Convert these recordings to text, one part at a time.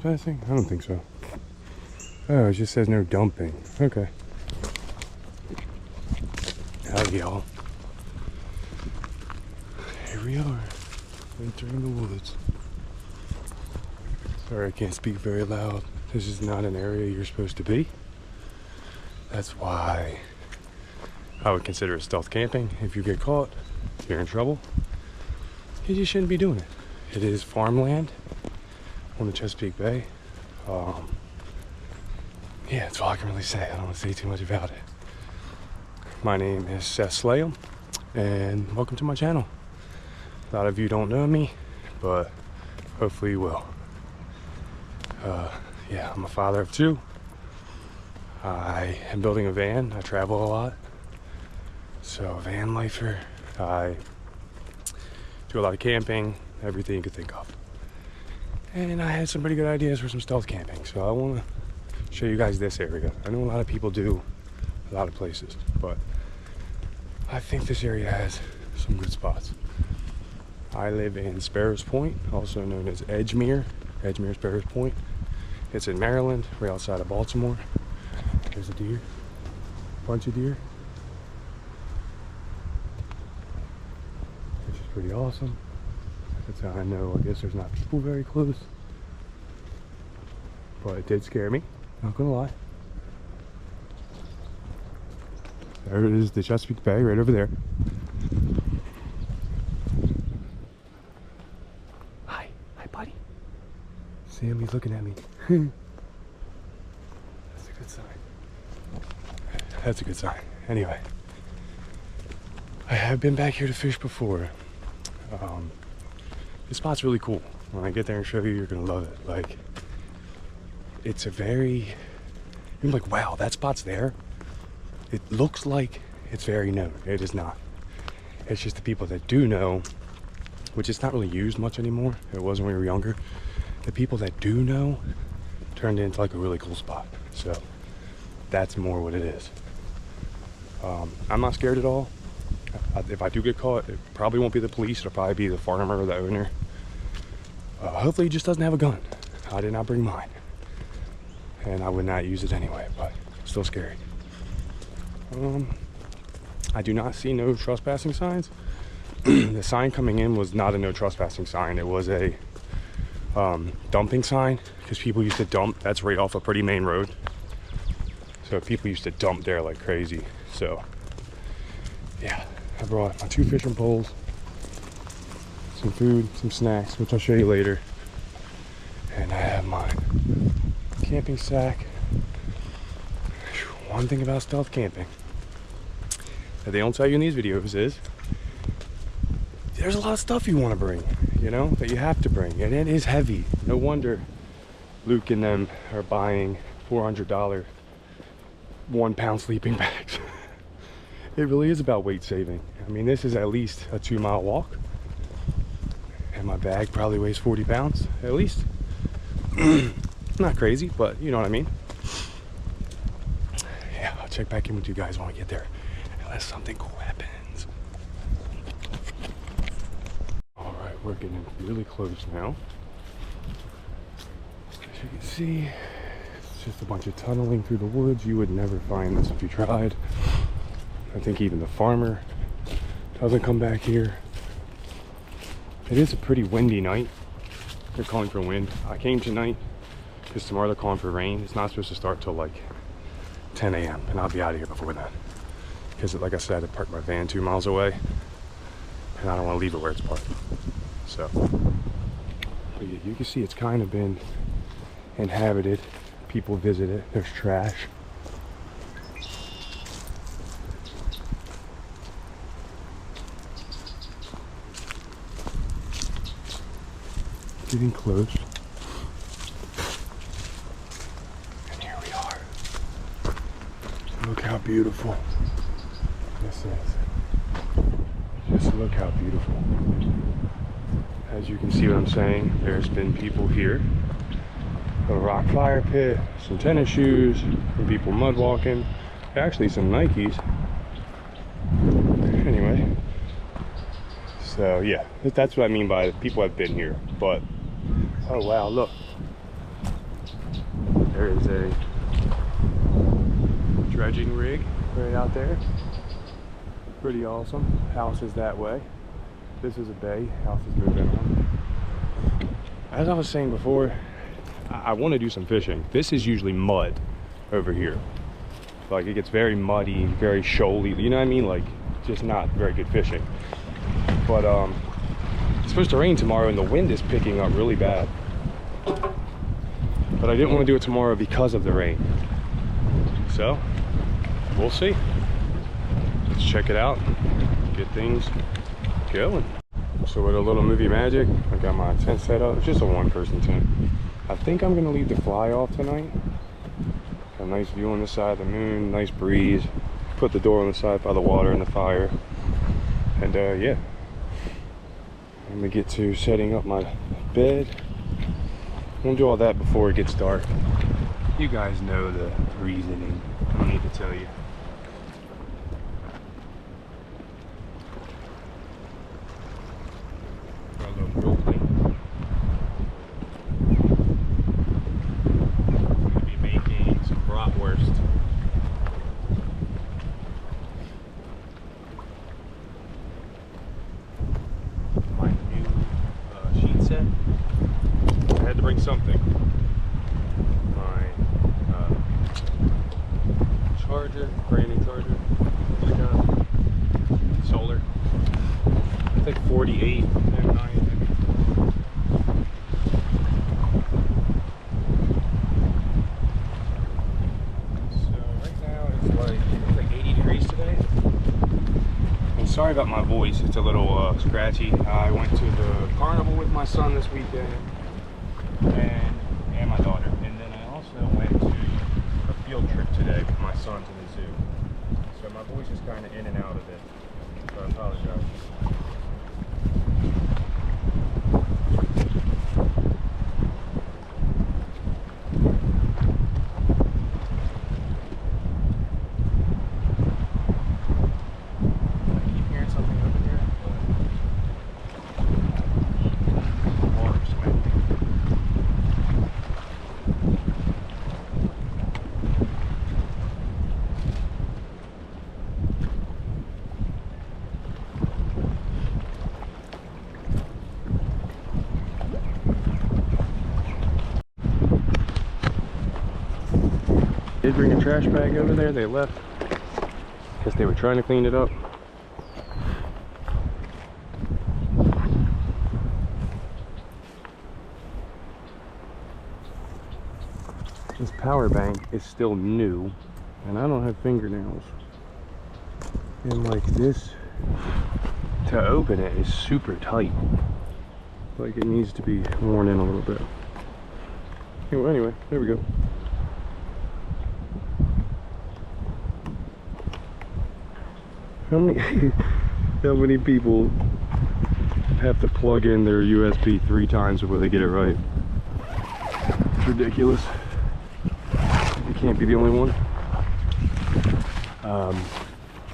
Passing? I don't think so. Oh, it just says no dumping. Okay. Howdy, y'all. Here we are, entering the woods. Sorry, I can't speak very loud. This is not an area you're supposed to be. That's why I would consider it stealth camping. If you get caught, you're in trouble. You just shouldn't be doing it. It is farmland on the Chesapeake Bay. Yeah, that's all I can really say. I don't want to say too much about it. My name is Seth Slayham, and welcome to my channel. A lot of you don't know me, but hopefully you will. Yeah, I'm a father of two. I am building a van. I travel a lot. So, van lifer. I do a lot of camping, everything you could think of. And I had some pretty good ideas for some stealth camping, so I want to show you guys this area. I know a lot of people do a lot of places, but I think this area has some good spots. I live in Sparrows Point, also known as Edgemere Sparrows Point. It's in Maryland, right outside of Baltimore. There's a deer, bunch of deer, which is pretty awesome. That's how I know, I guess there's not people very close. But it did scare me, not gonna lie. There it is, the Chesapeake Bay, right over there. Hi buddy. Sam, he's looking at me. That's a good sign. That's a good sign. Anyway, I have been back here to fish before. This spot's really cool. When I get there and show you, you're gonna love it. Like, it's a very, you're like, wow, that spot's there. It looks like it's very known. It is not. It's just the people that do know, which is not really used much anymore. It was when we were younger. The people that do know turned it into like a really cool spot. So that's more what it is. I'm not scared at all. If I do get caught, it probably won't be the police. It'll probably be the farmer or the owner. Hopefully he just doesn't have a gun. I did not bring mine. And I would not use it anyway, but still scary. I do not see no trespassing signs. The sign coming in was not a no trespassing sign. It was a dumping sign, because people used to dump. That's right off a pretty main road. So people used to dump there like crazy. So yeah, I brought my 2 fishing poles, some food, some snacks, which I'll show you later. And I have my camping sack. One thing about stealth camping that they don't tell you in these videos is there's a lot of stuff you want to bring, you know, that you have to bring, and it is heavy. No wonder Luke and them are buying $400 1-pound sleeping bags. It really is about weight saving. I mean, this is at least a 2-mile walk, and my bag probably weighs 40 pounds at least. Not crazy, but you know what I mean. Yeah, I'll check back in with you guys when I get there, unless something cool happens. All right, we're getting really close now. As you can see, it's just a bunch of tunneling through the woods. You would never find this if you tried. I think even the farmer doesn't come back here. It is a pretty windy night. They're calling for wind. I came tonight because tomorrow they're calling for rain. It's not supposed to start till like 10 a.m. and I'll be out of here before that. Because like I said, I parked my van 2 miles away and I don't want to leave it where it's parked. So, but yeah, you can see it's kind of been inhabited. People visit it. There's trash. Getting close. And here we are. Look how beautiful this is. Just look how beautiful. As you can see what I'm saying, there's been people here. A rock fire pit, some tennis shoes, some people mud walking, actually some Nikes. Anyway, so yeah, that's what I mean by people have been here. But oh wow, look, There is a dredging rig right out there. Pretty awesome. House is that way. This is a bay. House is moving on. As I was saying before, I want to do some fishing. This is usually mud over here. Like, it gets very muddy, very shoaly, you know what I mean? Like, just not very good fishing. But it's supposed to rain tomorrow and the wind is picking up really bad. But I didn't want to do it tomorrow because of the rain. So, we'll see. Let's check it out, get things going. So with a little movie magic, I got my tent set up. It's just a one-person tent. I think I'm gonna leave the fly off tonight. Got a nice view on the side of the moon, nice breeze. Put the door on the side by the water and the fire. And yeah, I'm gonna get to setting up my bed. I'm gonna do all that before it gets dark. You guys know the reasoning. I don't need to tell you. Something. My charger, brand new charger, like solar. I think 48 M9. So right now it's like 80 degrees today. And sorry about my voice, it's a little scratchy. I went to the carnival with my son this weekend. And my daughter, and then I also went to a field trip today with my son to the zoo. So my voice is kind of in and out of it, so I apologize. I keep hearing something over here, but water's swimming. Did bring a trash bag over there, they left. Guess they were trying to clean it up. This power bank is still new, and I don't have fingernails. And like this, to open it is super tight. Like it needs to be worn in a little bit. Anyway, there we go. How many people have to plug in their USB 3 times before they get it right? It's ridiculous. You can't be the only one.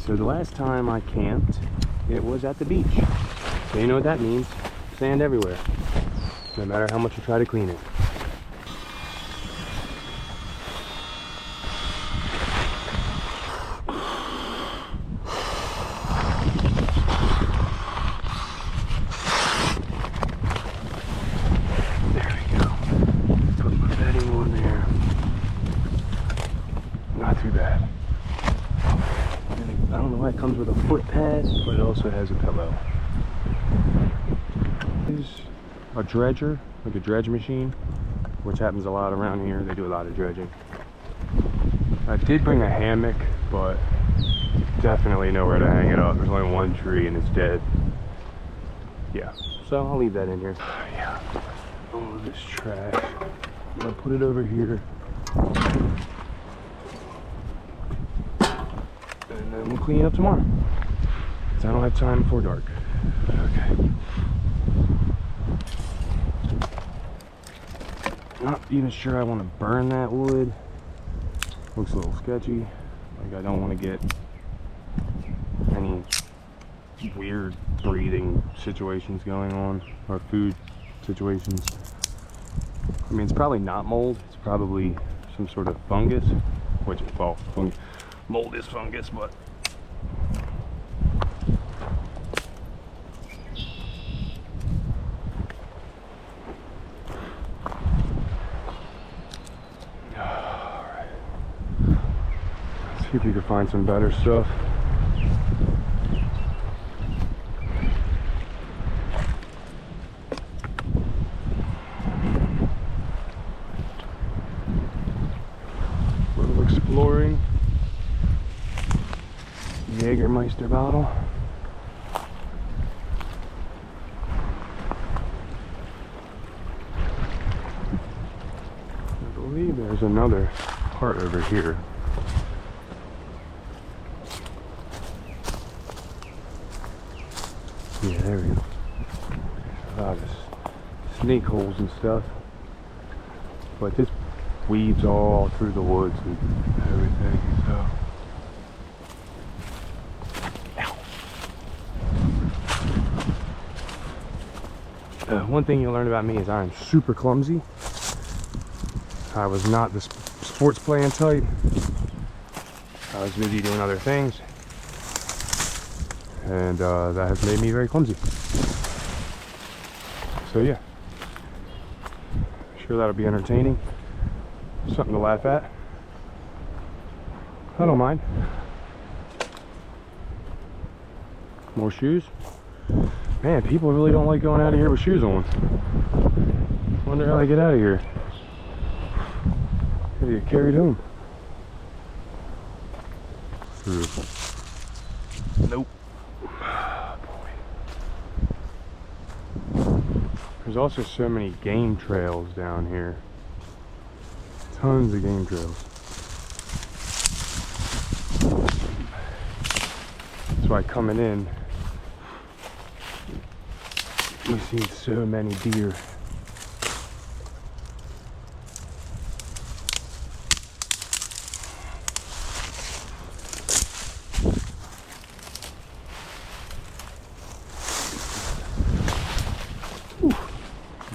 So the last time I camped, it was at the beach. So you know what that means? Sand everywhere, no matter how much you try to clean it. It comes with a foot pad, but it also has a pillow. This is a dredger, like a dredge machine, which happens a lot around here. They do a lot of dredging. I did bring a hammock, but definitely nowhere to hang it up. There's only one tree and it's dead. Yeah, so I'll leave that in here. Yeah, all of this trash. I'm gonna put it over here. And then we'll clean it up tomorrow, because I don't have time before dark. Okay. Not even sure I want to burn that wood. Looks a little sketchy. Like I don't want to get any weird breathing situations going on, or food situations. I mean, it's probably not mold. It's probably some sort of fungus, which, well, mold is fungus, but alright. Let's see if we can find some better stuff. Exploring. Jägermeister bottle. I believe there's another part over here. Yeah, there we go. A lot of snake holes and stuff. But this weaves all through the woods and everything, so. One thing you learn about me is I am super clumsy. I was not the sports playing type. I was busy doing other things. And that has made me very clumsy. So yeah. Sure that'll be entertaining. Something to laugh at. I don't mind. More shoes. Man, people really don't like going out of here with shoes on. Wonder how they get out of here. How do you get carried home? Nope. Boy. There's also so many game trails down here. Tons of game trails. That's why coming in, we've seen so many deer. Whew.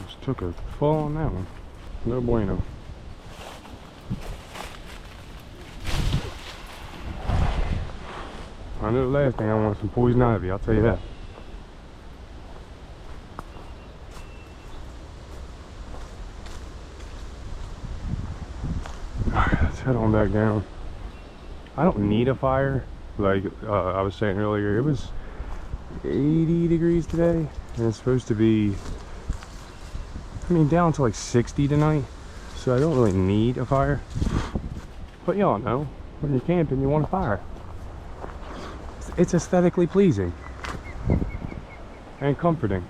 Just took a fall on that one. No bueno. I know the last thing I want some poison ivy, I'll tell you that. Alright, let's head on back down. I don't need a fire. Like I was saying earlier, it was 80 degrees today. And it's supposed to be, I mean, down to like 60 tonight. So I don't really need a fire. But y'all know, when you're camping, you want a fire. It's aesthetically pleasing and comforting.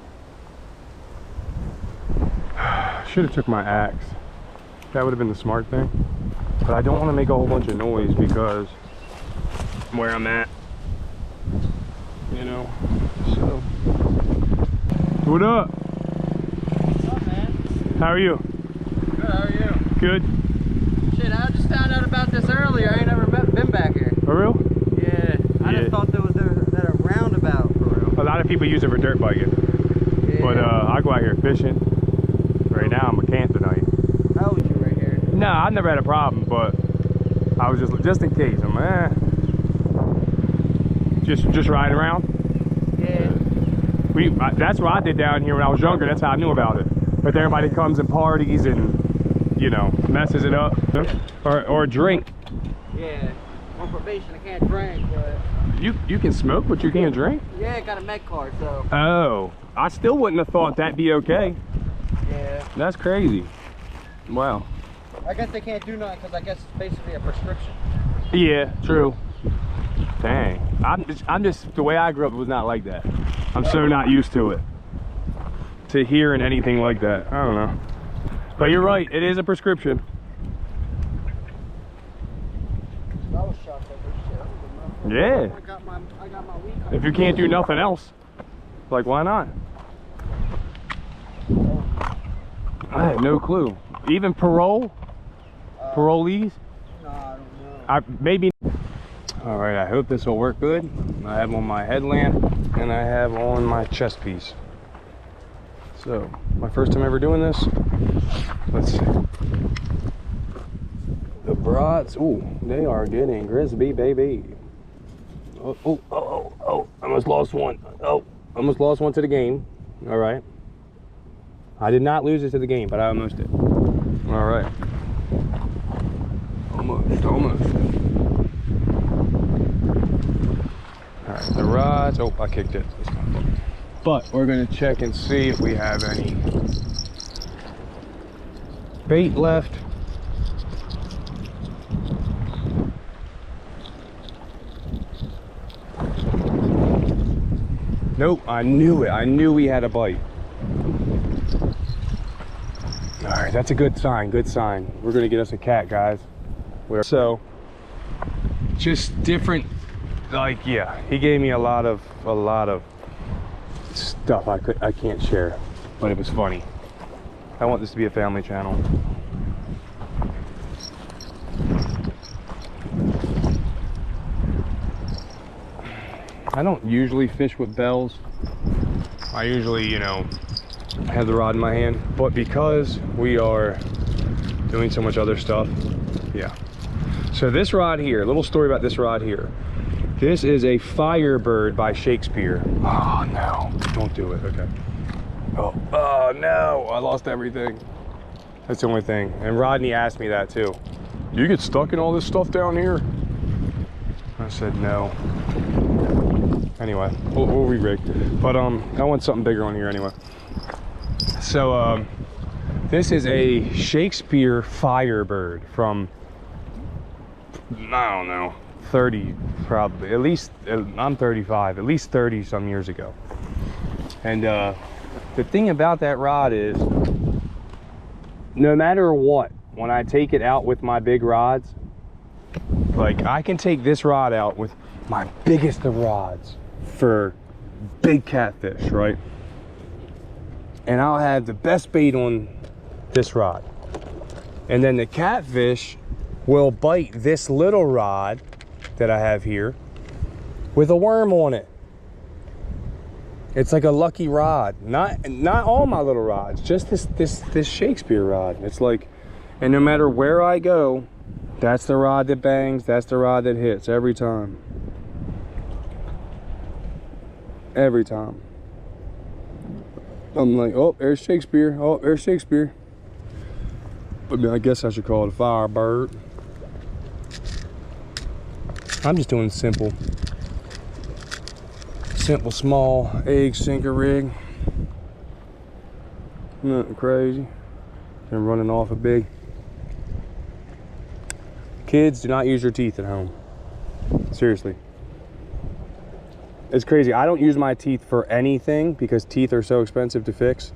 Should have took my axe. That would have been the smart thing. But I don't want to make a whole bunch of noise because where I'm at, you know. So, what up? What's up, man? How are you? Good. How are you? Good. Shit, I just found out about this earlier. I ain't never been back here. For real? Yeah. I just thought there was that a roundabout for real. A lot of people use it for dirt biking. Yeah. But I go out here fishing. Right now I'm a camp tonight. How old you right here? No, I've never had a problem, but I was just in case. I'm like, just riding around. Yeah. That's what I did down here when I was younger. That's how I knew about it. But everybody comes and parties and, you know, messes it up. Or drink. Yeah. On probation, I can't drink, but You can smoke, but you can't drink? yeah, I got a med card, so Oh, I still wouldn't have thought that'd be okay. yeah. That's crazy. Wow. I guess they can't do nothing because I guess it's basically a prescription. Yeah, true. Dang. I'm just, the way I grew up was not like that. I'm so not used to it. To hearing anything like that. I don't know. But you're right, it is a prescription. I was shocked at this shit. I didn't Yeah. I got my weed card. If you can't do nothing else, like why not? I had no clue. Even parole? Parolees? No, I don't know. Maybe. All right, I hope this will work good. I have on my headlamp and I have on my chest piece. So, my first time ever doing this. Let's see. Rods, ooh, they are getting crispy, baby. Oh, almost lost one. Oh, almost lost one to the game. All right. I did not lose it to the game, but I almost did. All right. Almost. All right, the rods, oh, I kicked it. But we're gonna check and see if we have any bait left. Nope, I knew it. I knew we had a bite. All right, that's a good sign, good sign. We're gonna get us a cat, guys. So, just different, like, yeah, he gave me a lot of stuff I can't share, but it was funny. I want this to be a family channel. I don't usually fish with bells. I usually, you know, have the rod in my hand, but because we are doing so much other stuff, yeah. So this rod here, a little story about this rod here. This is a Firebird by Shakespeare. Oh no, don't do it, okay. Oh no, I lost everything. That's the only thing. And Rodney asked me that too. You get stuck in all this stuff down here? I said no. Anyway, we'll re-rig. But I want something bigger on here anyway. So this is a Shakespeare Firebird from, I don't know, 30 probably, at least, I'm 35, at least 30 some years ago. And the thing about that rod is, no matter what, when I take it out with my big rods, like I can take this rod out with my biggest of rods for big catfish, right? And I'll have the best bait on this rod. And then the catfish will bite this little rod that I have here with a worm on it. It's like a lucky rod. Not all my little rods, just this Shakespeare rod. It's like, and no matter where I go, that's the rod that bangs, that's the rod that hits every time. Every time. I'm like, oh, there's Shakespeare. Oh, there's Shakespeare. I mean, I guess I should call it a Firebird. I'm just doing simple, small egg sinker rig. Nothing crazy. And running off a big. Kids, do not use your teeth at home. Seriously. It's crazy. I don't use my teeth for anything because teeth are so expensive to fix.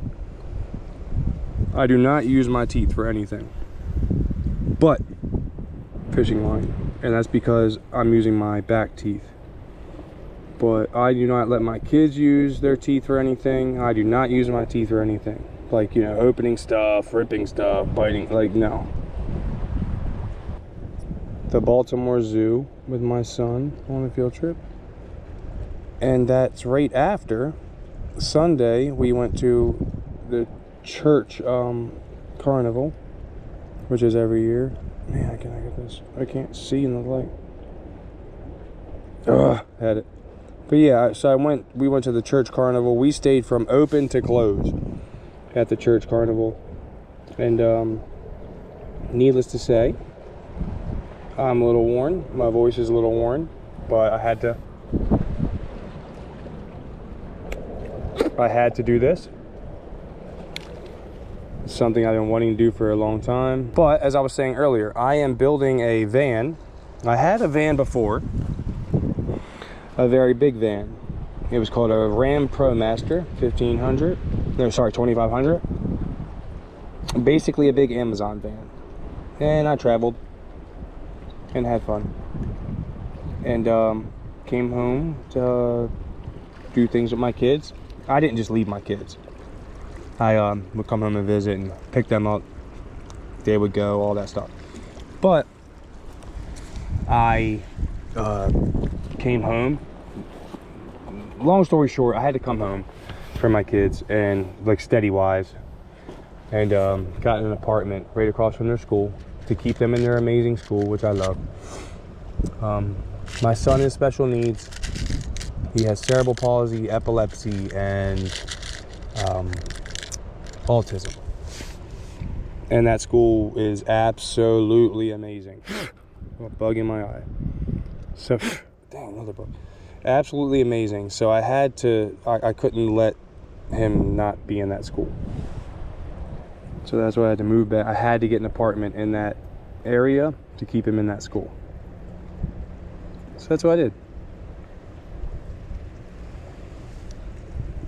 I do not use my teeth for anything but fishing line. And that's because I'm using my back teeth. But I do not let my kids use their teeth for anything. I do not use my teeth for anything. Like, you know, opening stuff, ripping stuff, biting, like, no. The Baltimore Zoo with my son on a field trip. And that's right after Sunday we went to the church carnival, which is every year. Man, can I get this? I can't see in the light. Ugh, had it. But yeah, so we went to the church carnival. We stayed from open to close at the church carnival. And needless to say, I'm a little worn. My voice is a little worn, but I had to do this. It's something I've been wanting to do for a long time. But as I was saying earlier, I am building a van. I had a van before, a very big van. It was called a Ram ProMaster 1500. No, sorry, 2500. Basically a big Amazon van. And I traveled and had fun. And came home to do things with my kids. I didn't just leave my kids. I would come home and visit and pick them up. They would go, all that stuff. But I came home. Long story short, I had to come home for my kids and like steady wise, and got an apartment right across from their school. to keep them in their amazing school, which I love. My son has special needs. He has cerebral palsy, epilepsy, and autism. And that school is absolutely amazing. A bug in my eye. So, dang, another bug. Absolutely amazing. So I had to, I couldn't let him not be in that school. So that's why I had to move back. I had to get an apartment in that area to keep him in that school. So that's what I did.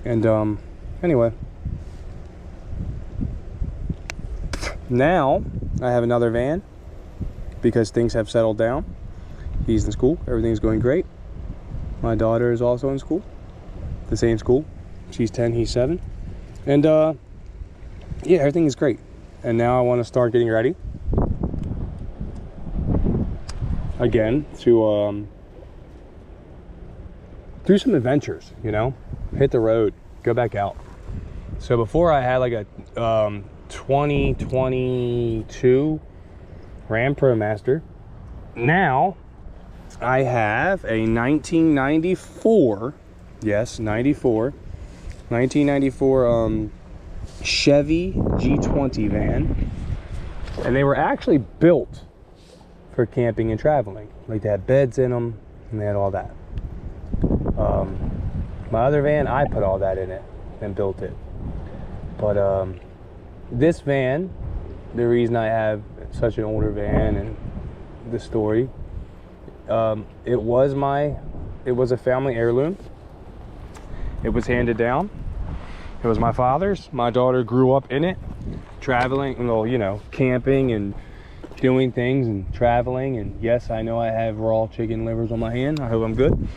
And anyway, now I have another van because things have settled down. He's in school, everything's going great. My daughter is also in school, the same school. She's 10, he's 7. And yeah, everything is great. And now I want to start getting ready again to do some adventures, you know, hit the road, go back out. So before I had like a 2022 Ram ProMaster. Now I have a 1994, yes, 1994 Chevy G20 van, and they were actually built for camping and traveling. Like they had beds in them and they had all that. My other van, I put all that in it and built it. But this van, the reason I have such an older van and the story, it was a family heirloom. It was handed down. It was my father's. My daughter grew up in it, traveling, well, you know, camping and doing things and traveling. And yes, I know I have raw chicken livers on my hand. I hope I'm good.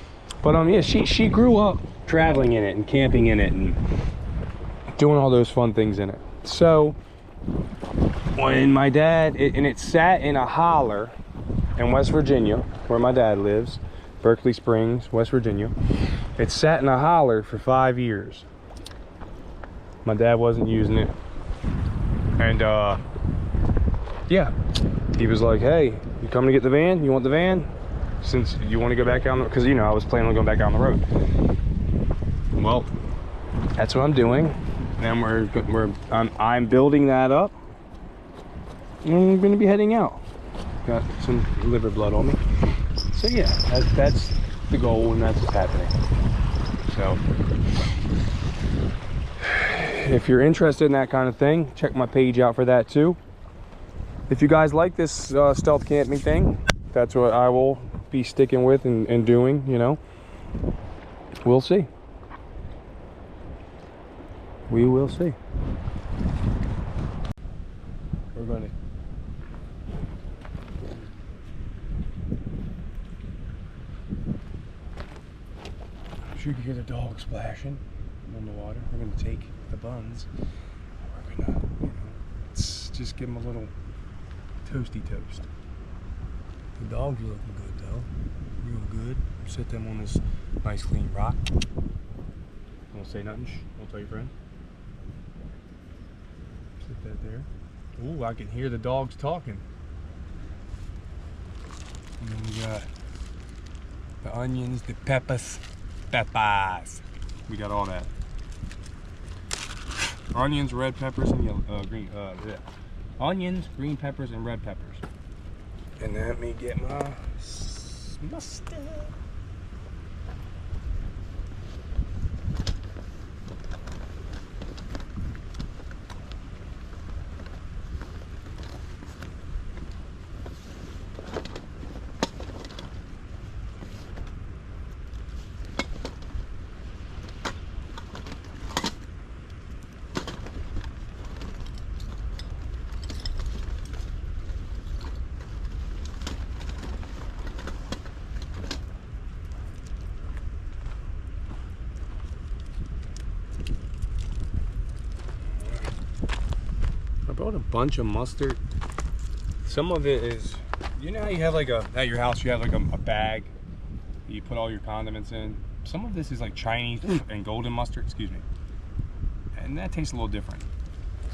But yeah, she grew up traveling in it and camping in it and doing all those fun things in it. So when my dad, it sat in a holler in West Virginia, where my dad lives, Berkeley Springs, West Virginia. It sat in a holler for 5 years. My dad wasn't using it. And yeah, he was like, hey, you coming to get the van? You want the van? Since you want to go back down, because you know I was planning on going back down the road. Well, that's what I'm doing. And I'm building that up. And I'm going to be heading out. Got some liver blood on me. So yeah, that's the goal, and that's what's happening. So if you're interested in that kind of thing, check my page out for that too. If you guys like this stealth camping thing, that's what I will be sticking with and doing, you know. We'll see. We will see. We're going to you can hear the dog splashing on the water. We're going to take the buns. We're going to, you know, just give them a little toasty toast. The dogs are looking good though. Real good. Set them on this nice clean rock. Don't say nothing. Don't tell your friend. Sit that there. Ooh, I can hear the dogs talking. And then we got the onions, the peppers. We got all that. Onions, red peppers, and yellow, green. Yeah. Onions, green peppers, and red peppers. And let me get my mustard. I brought a bunch of mustard. Some of it is, you know how you have like at your house you have like a bag that you put all your condiments in. Some of this is like Chinese and golden mustard, excuse me. And that tastes a little different.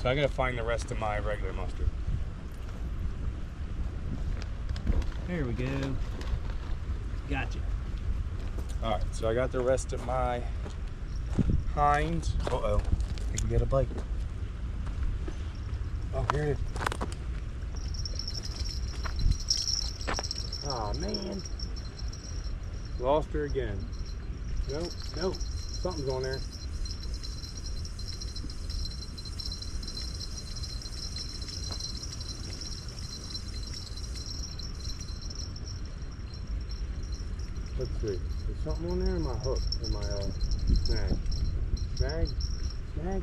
So I gotta find the rest of my regular mustard. There we go. Gotcha. All right, so I got the rest of my hinds. Uh-oh, I think we got a bite. Oh, here it is. Oh man, lost her again. Nope, nope, something's on there. Let's see. There's something on there in my hook, in my snag. Snag? Snag?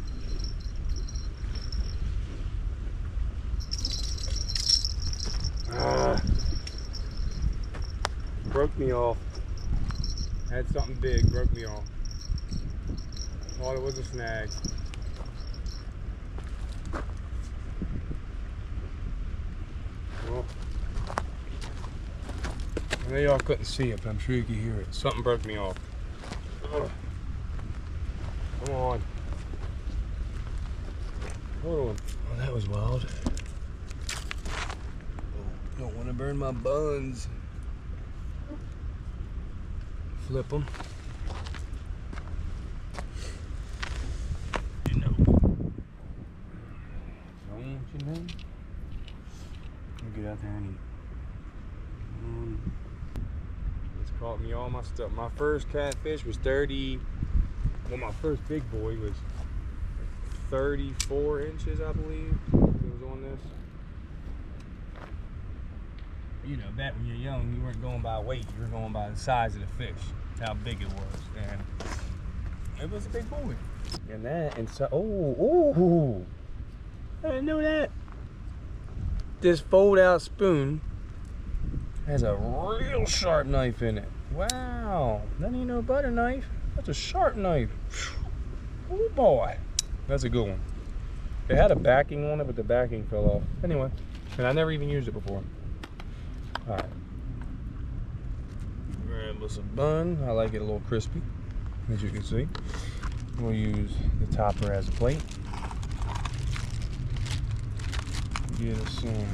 Broke me off. Had something big, broke me off. Thought it was a snag. Well, I know y'all couldn't see it, but I'm sure you can hear it. Something broke me off. Ugh. Come on. Hold on. Oh, that was wild. Oh, don't want to burn my buns. Flip them. You know. Don't you know? I'll get out there and eat. It's caught me all my stuff. My first catfish was 30. Well, my first big boy was 34 inches, I believe. It was on this. You know, back when you're young, you weren't going by weight. You were going by the size of the fish, how big it was. And it was a big boy. And that, and so, oh, I didn't know that. This fold-out spoon has a real sharp knife in it. Wow, that ain't no butter knife. That's a sharp knife. Oh boy, that's a good one. It had a backing on it, but the backing fell off. Anyway, and I never even used it before. All right. Grab us a bun. I like it a little crispy, as you can see. We'll use the topper as a plate. Get us some.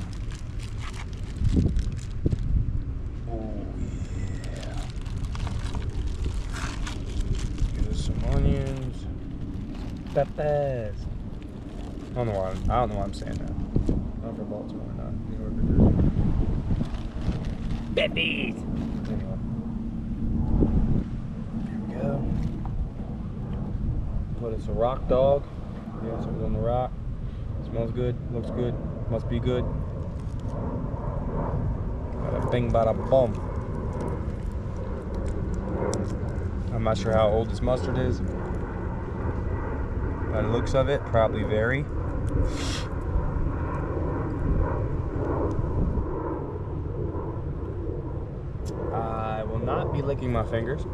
Oh yeah. Get us some onions. Peppers. I don't know why I'm saying that. Not for Baltimore, not New York or Jersey. Peppers. Anyway. Here we go. Put us a rock dog. Yes, it was on the rock. Smells good. Looks good. Must be good. Got a bing bada boom. I'm not sure how old this mustard is. By the looks of it, probably very. I will not be licking my fingers.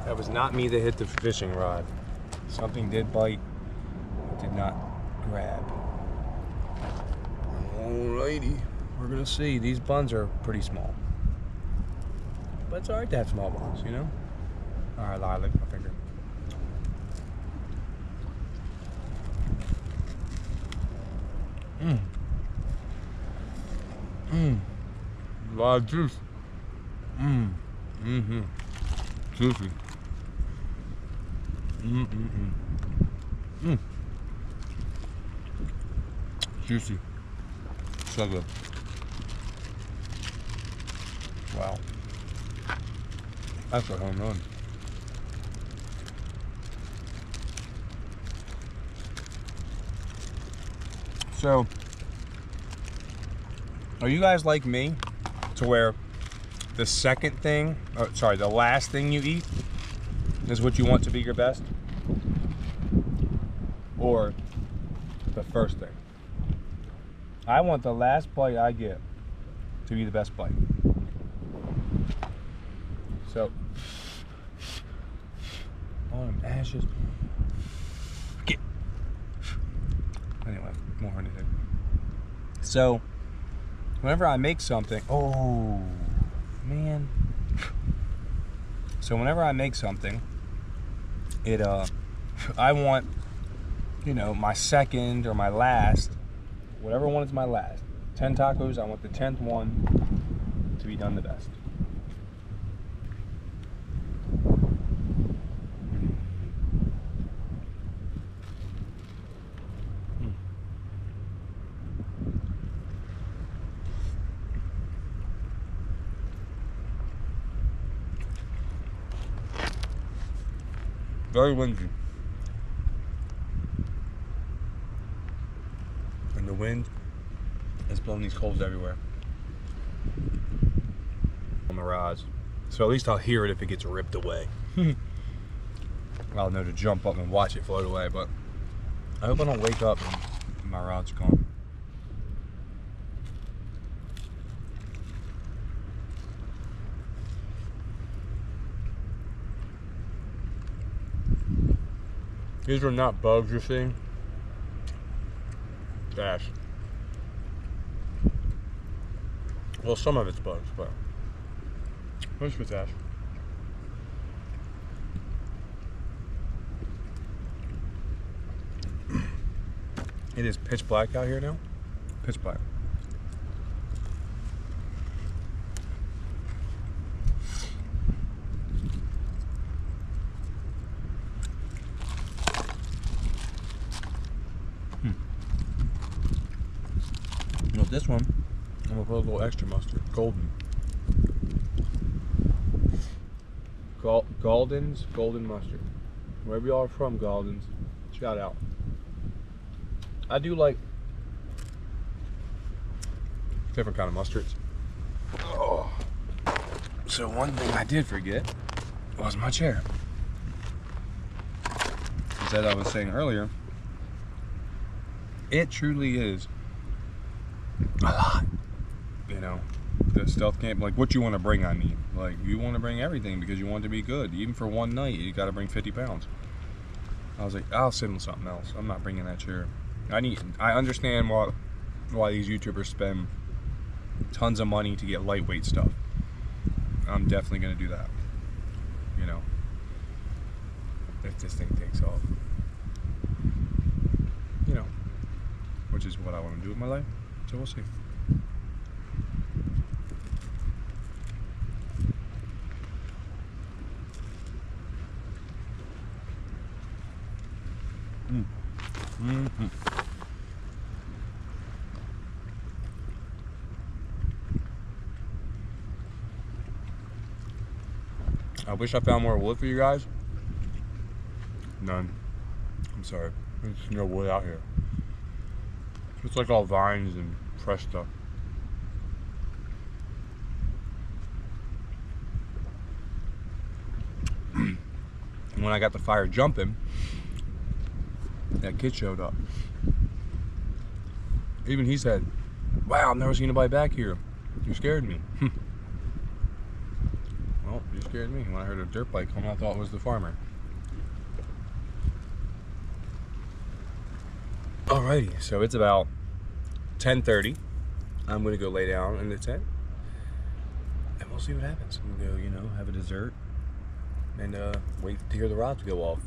That was not me that hit the fishing rod. Something did bite, it did not grab. Alrighty, we're gonna see. These buns are pretty small. But it's alright to have small buns, you know? Alright, I licked my finger. A lot of juice. Juicy. Juicy. So good. Wow. That's a home run. So, are you guys like me to where the second thing, or sorry, the last thing you eat is what you want to be your best? Or the first thing? I want the last bite I get to be the best bite. So, all them ashes. Get. Anyway, more anything. So, whenever I make something, oh man. So whenever I make something, it I want, you know, my second or my last, whatever one is my last. 10 tacos, I want the 10th one to be done the best. Very windy. And the wind is blowing these coals everywhere. On the rods. So at least I'll hear it if it gets ripped away. I'll know to jump up and watch it float away, but I hope I don't wake up and my rod's gone. These are not bugs you're seeing. Ash. Well, some of it's bugs, but most of it's ash. It is pitch black out here now. Pitch black. With this one, I'm gonna put a little extra mustard. Golden. Golden mustard. Wherever y'all are from, Galdens, shout out. I do like different kind of mustards. Oh. So one thing I did forget was my chair. As I was saying earlier, it truly is a lot. You know, the stealth camp, like what you want to bring, I mean. Like, you want to bring everything because you want it to be good. Even for one night, you got to bring 50 pounds. I was like, I'll sit on something else. I'm not bringing that chair. I understand why these YouTubers spend tons of money to get lightweight stuff. I'm definitely going to do that. You know, if this thing takes off. You know, which is what I want to do with my life. So we'll see. Mm-hmm. I wish I found more wood for you guys. None. I'm sorry. There's no wood out here. It's like all vines and fresh stuff. When I got the fire jumping, that kid showed up. Even he said, "Wow, I've never seen anybody back here. You scared me." Well, you scared me. When I heard a dirt bike come, I thought it was the farmer. Alrighty, so it's about 10:30. I'm gonna go lay down in the tent, and we'll see what happens. I'm gonna go, you know, have a dessert, and wait to hear the rods go off.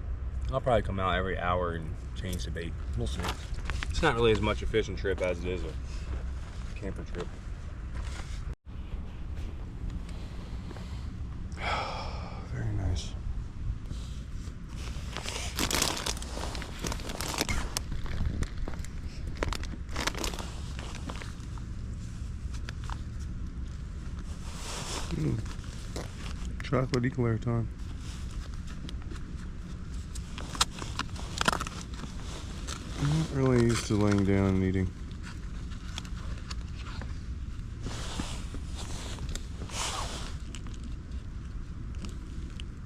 I'll probably come out every hour and change the bait. We'll see. It's not really as much a fishing trip as it is a camper trip. Very nice. Chocolate eclair time. I'm not really used to laying down and eating.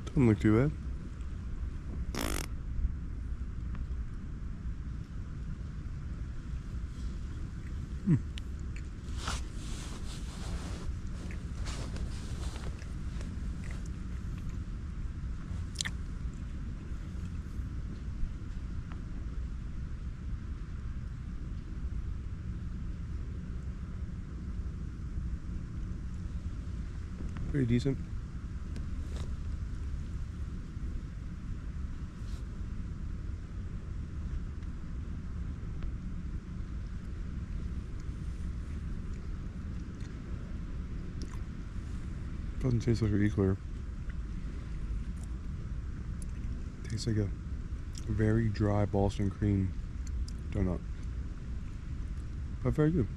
Doesn't look too bad. pretty decent. Doesn't taste like an eclair. Tastes like a very dry Boston cream donut. But very good.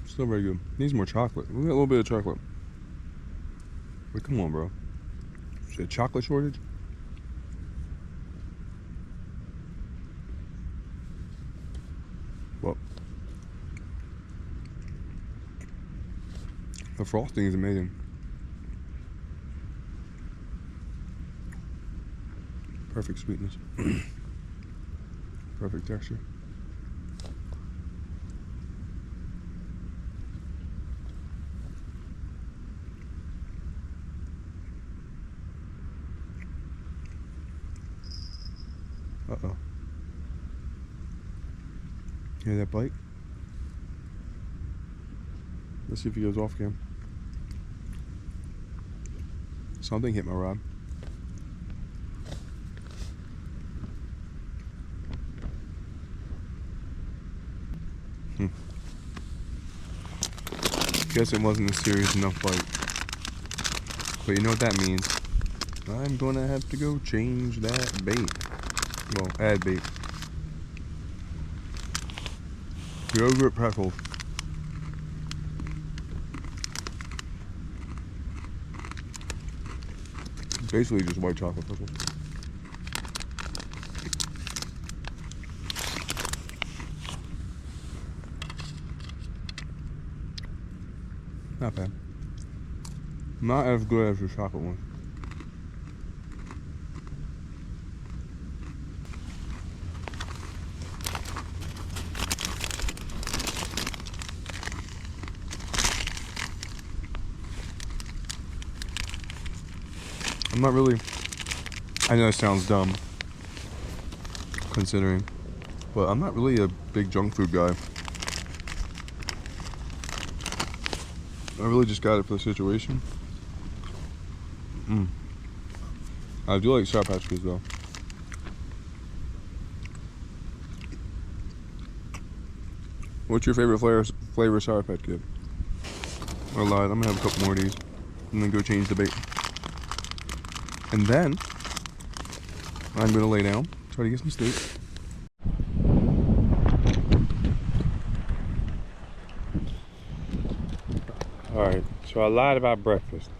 Still very good. Needs more chocolate. We got a little bit of chocolate. But come on, bro. Is it a chocolate shortage? Well, the frosting is amazing. Perfect sweetness. Perfect texture. Uh-oh. Hear that bite? Let's see if he goes off again. Something hit my rod. Guess it wasn't a serious enough bite. But you know what that means? I'm gonna have to go change that bait. Well, add bait. Yogurt pretzels. Basically just white chocolate pretzels. Not bad. Not as good as the chocolate one. I'm not really, I know it sounds dumb considering, but I'm not really a big junk food guy. I really just got it for the situation. I do like Sour Patch Kids though. What's your favorite flavor of Sour Patch Kid? I lied, I'm gonna have a couple more of these and then go change the bait. And then I'm gonna lay down, try to get some sleep. Alright, so I lied about breakfast.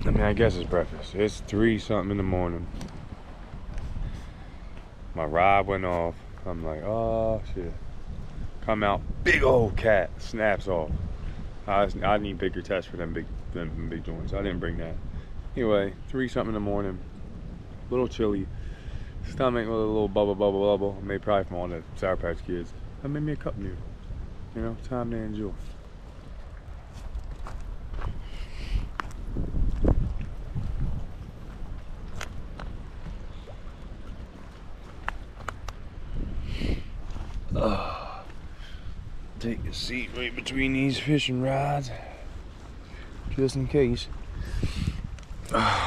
I mean, I guess it's breakfast. It's 3 something in the morning. My rod went off. I'm like, oh shit. Come out, big old cat snaps off. I need bigger tests for them big joints. I didn't bring that. Anyway, 3 something in the morning. A little chilly. Stomach with a little bubble. Maybe probably from all the Sour Patch Kids. I made me a cup noodle. You know, time to enjoy. Take a seat right between these fishing rods, just in case.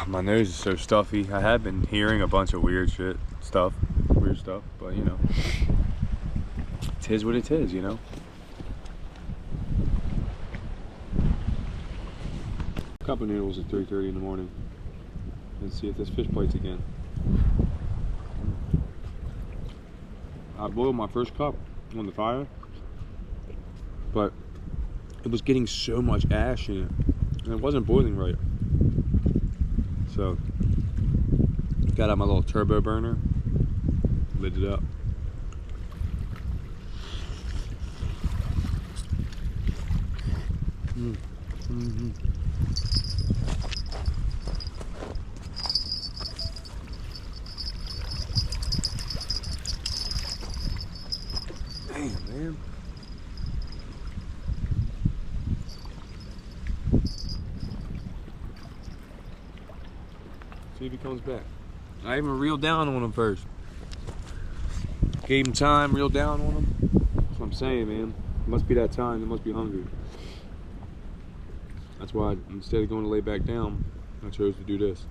My nose is so stuffy. I have been hearing a bunch of weird stuff, but you know, it is what it is, you know. Cup of noodles at 3:30 in the morning. Let's see if this fish bites again. I boiled my first cup on the fire, but it was getting so much ash in it, and it wasn't boiling right. So, got out my little turbo burner, lit it up. Damn, man. See if he comes back. I even reeled down on him first. Gave him time, reeled down on him. That's what I'm saying, man. Must be that time. They must be hungry. That's why instead of going to lay back down, I chose to do this.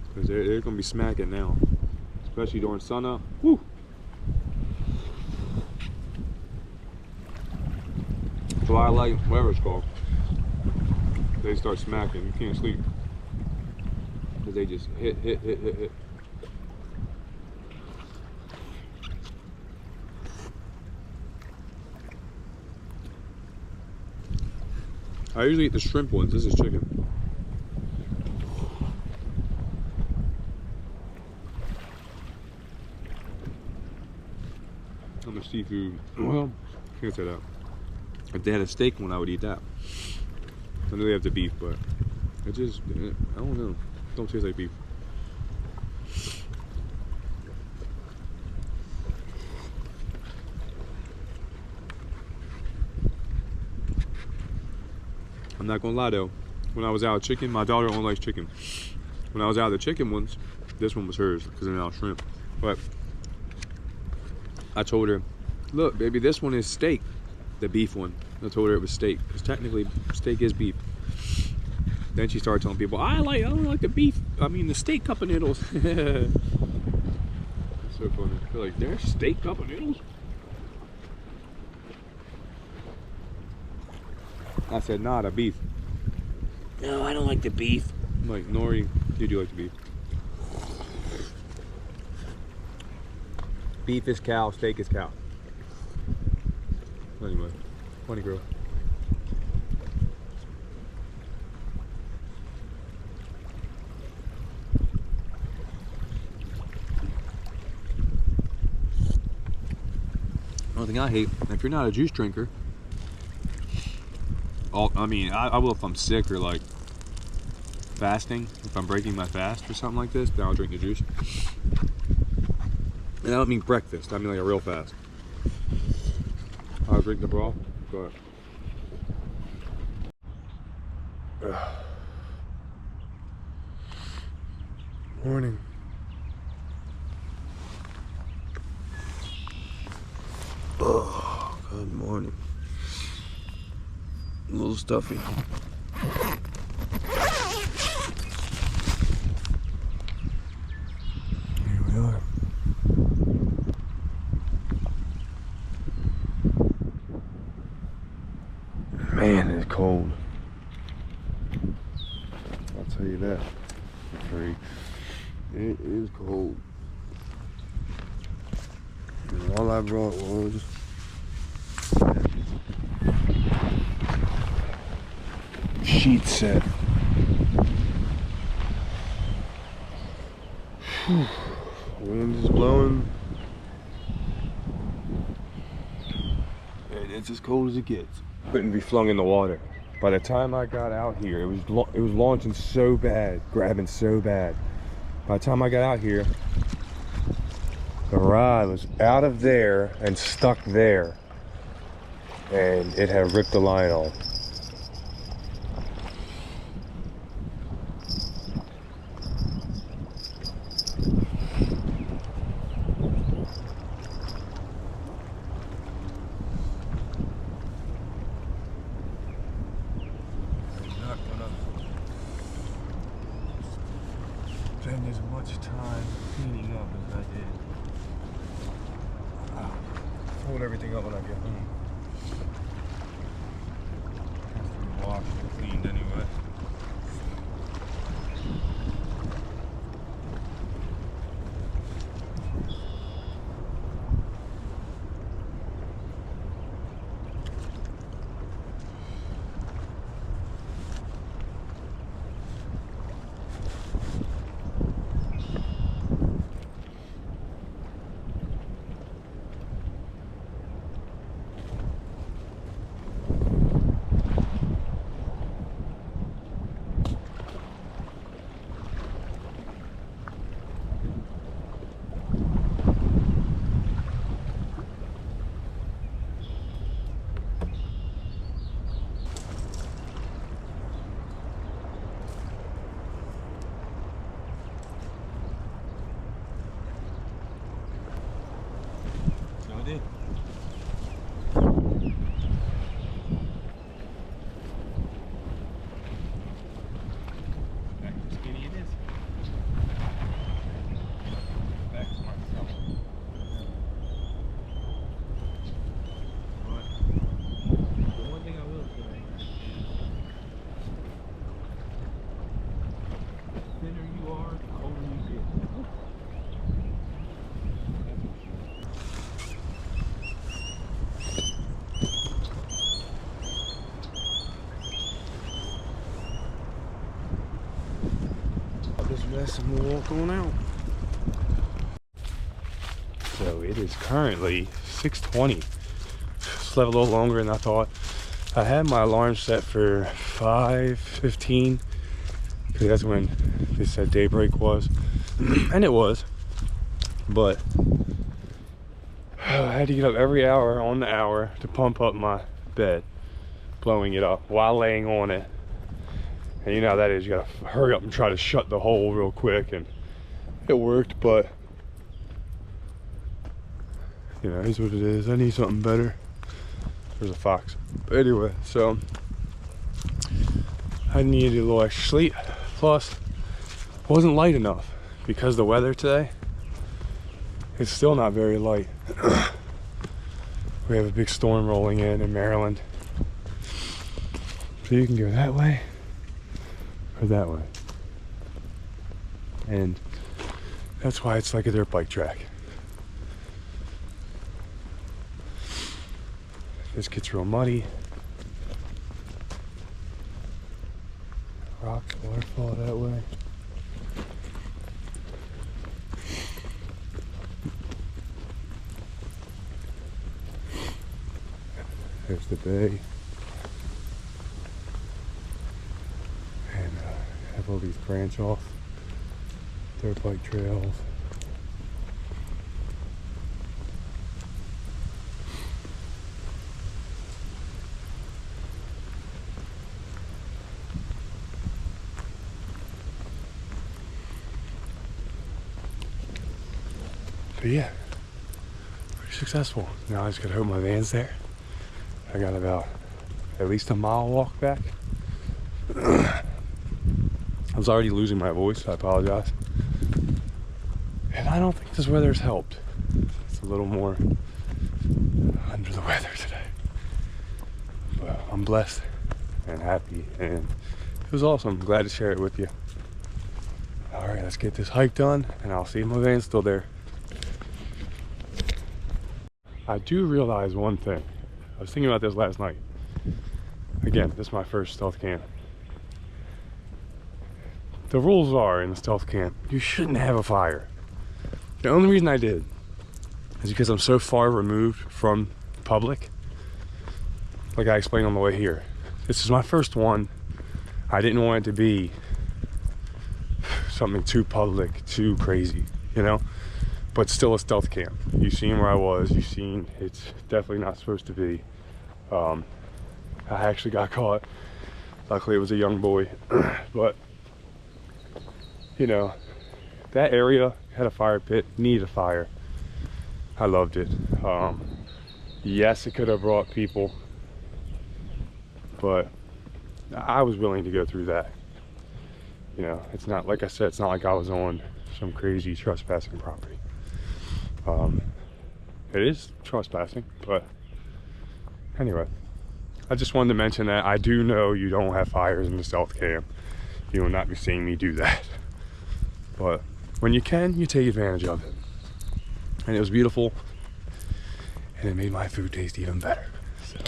Because they're going to be smacking now. Especially during sunup. Woo! Twilight, whatever it's called. They start smacking. You can't sleep. Because they just hit. I usually eat the shrimp ones. This is chicken. I'm a seafood. Well, can't say that. If they had a steak one, I would eat that. I know they have the beef, but it just, I don't know. It don't taste like beef. I'm not gonna lie though, when I was out of chicken, my daughter only likes chicken. When I was out of the chicken ones, this one was hers because they're now shrimp. But I told her, look, baby, this one is steak, the beef one. I told her it was steak because technically steak is beef. Then she started telling people, I don't like the beef. I mean the steak cup of noodles. It's so funny. They're like, there's steak cup of noodles. I said, nah, the beef. No, I don't like the beef. I'm like, Nori, you do like the beef. Beef is cow, steak is cow. Anyway, funny girl. One thing I hate, if you're not a juice drinker, I mean, I will if I'm sick or like fasting. If I'm breaking my fast or something like this, then I'll drink the juice. And I don't mean breakfast, I mean like a real fast. I'll drink the broth, but Morning. Oh, good morning. A little stuffy. Here we are. Man, it's cold. I'll tell you that. Freak. It is cold. And all I brought was sheet set. Whew. Wind is blowing. And it's as cold as it gets. Couldn't be flung in the water. By the time I got out here, it was launching so bad, grabbing so bad. By the time I got out here, the rod was out of there and stuck there, and it had ripped the line off. Spend as much time cleaning up as I did. Fold everything up when I get home. Has to be washed and cleaned anyway. guess I'm gonna walk on out. So it is currently 6:20. Slept a little longer than I thought. I had my alarm set for 5:15 because that's when they said daybreak was, and it was. But I had to get up every hour on the hour to pump up my bed, blowing it up while laying on it. And you know how that is, you gotta hurry up and try to shut the hole real quick, and it worked, but you know, it is what it is. I need something better. There's a fox. But anyway, so I needed a little extra sleep. Plus, it wasn't light enough because the weather today, it's still not very light. We have a big storm rolling in Maryland. So you can go that way or that way. And that's why it's like a dirt bike track. This gets real muddy. Rocks, waterfall that way. There's the bay. And have all these branch off dirt bike trails. But yeah, pretty successful. Now I just gotta hope my van's there. I got about at least a mile walk back. I was already losing my voice, so I apologize. And I don't think this weather's helped. It's a little more under the weather today. But I'm blessed and happy, and it was awesome. I'm glad to share it with you. All right, let's get this hike done, and I'll see if my van's still there. I do realize one thing. I was thinking about this last night. Again, this is my first stealth camp. The rules are in the stealth camp, you shouldn't have a fire. The only reason I did is because I'm so far removed from the public. Like I explained on the way here. This is my first one. I didn't want it to be something too public, too crazy, you know? But still a stealth camp. You've seen where I was, you've seen it's definitely not supposed to be. I actually got caught. Luckily it was a young boy. But, you know, that area had a fire pit, needed a fire. I loved it. Yes, it could have brought people, but I was willing to go through that. You know, it's not, like I said, it's not like I was on some crazy trespassing property. It is trespassing, but anyway, I just wanted to mention that I do know you don't have fires in the stealth camp. You will not be seeing me do that. But when you can, you take advantage of it. And it was beautiful, and it made my food taste even better. So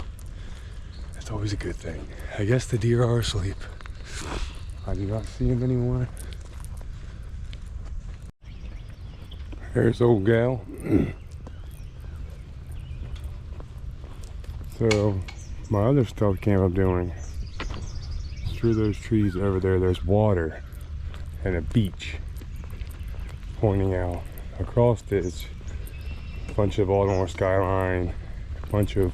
that's always a good thing. I guess the deer are asleep. I do not see them anymore. There's old gal. So my other stealth camp I'm doing, through those trees over there, there's water and a beach pointing out. Across it is a bunch of Baltimore skyline, a bunch of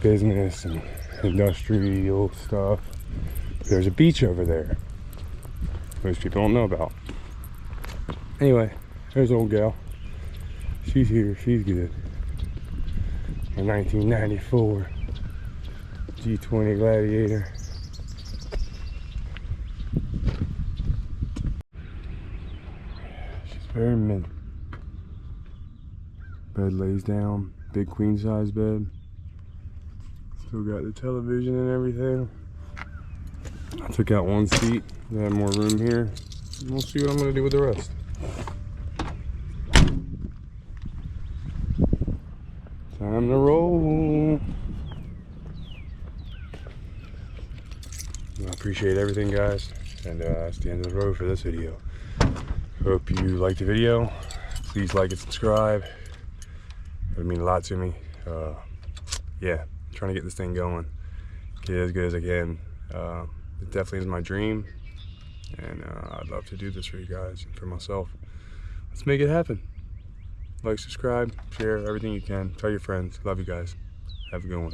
business and industrial stuff. There's a beach over there most people don't know about. Anyway, there's old gal. She's here, she's good. A 1994 G20 Gladiator. She's very mint. Bed lays down, big queen size bed. Still got the television and everything. I took out one seat, I have more room here. We'll see what I'm gonna do with the rest. Time to roll. I appreciate everything, guys, and that's the end of the road for this video. Hope you liked the video. Please like and subscribe. It would mean a lot to me. Yeah, trying to get this thing going, get it as good as I can. It definitely is my dream, and I'd love to do this for you guys and for myself. Let's make it happen. Like, subscribe, share everything you can. Tell your friends. Love you guys. Have a good one.